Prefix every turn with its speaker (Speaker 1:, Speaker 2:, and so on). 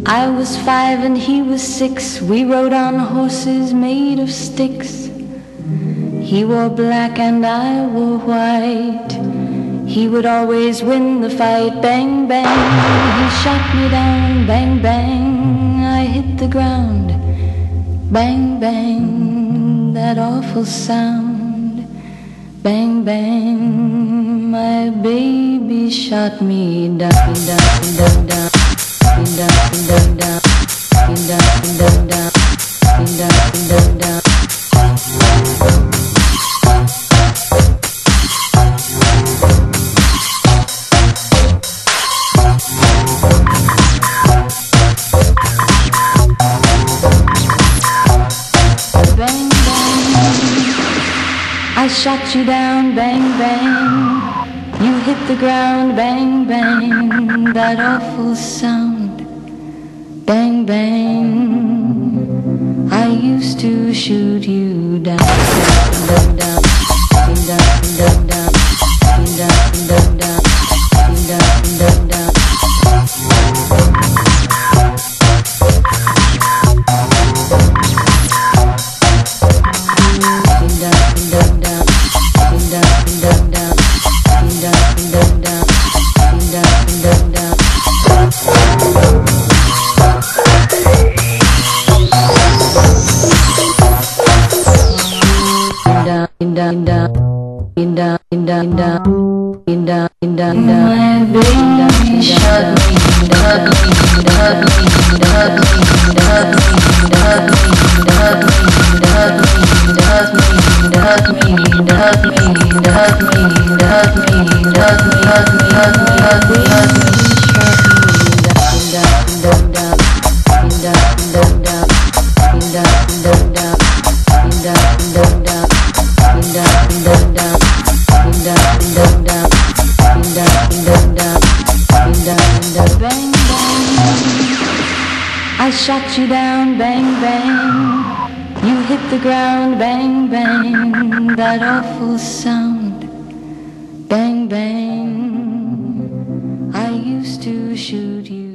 Speaker 1: I was 5 and he was 6. We rode on horses made of sticks. He wore black and I wore white. He would always win the fight. Bang, bang, he shot me down. Bang, bang, I hit the ground. Bang, bang, that awful sound. Bang, bang, my baby shot me down, down, down, down, down, down, down, down, down, down, down, down, down. Bang, bang, I shot you down, bang, bang. You hit the ground, bang, bang, that awful sound. Bang, bang, I used to shoot you down, down, down, down, down, down, down, down, down, down, down, down. My baby shot me, shot me, shot me, shot me, shot me, shot me, shot me, shot me, shot me, shot me, shot me, shot me, shot me, shot me, shot me, shot me, bang, bang, I shot you down, bang, bang. You hit the ground, bang, bang, that awful sound. Bang, bang, I used to shoot you.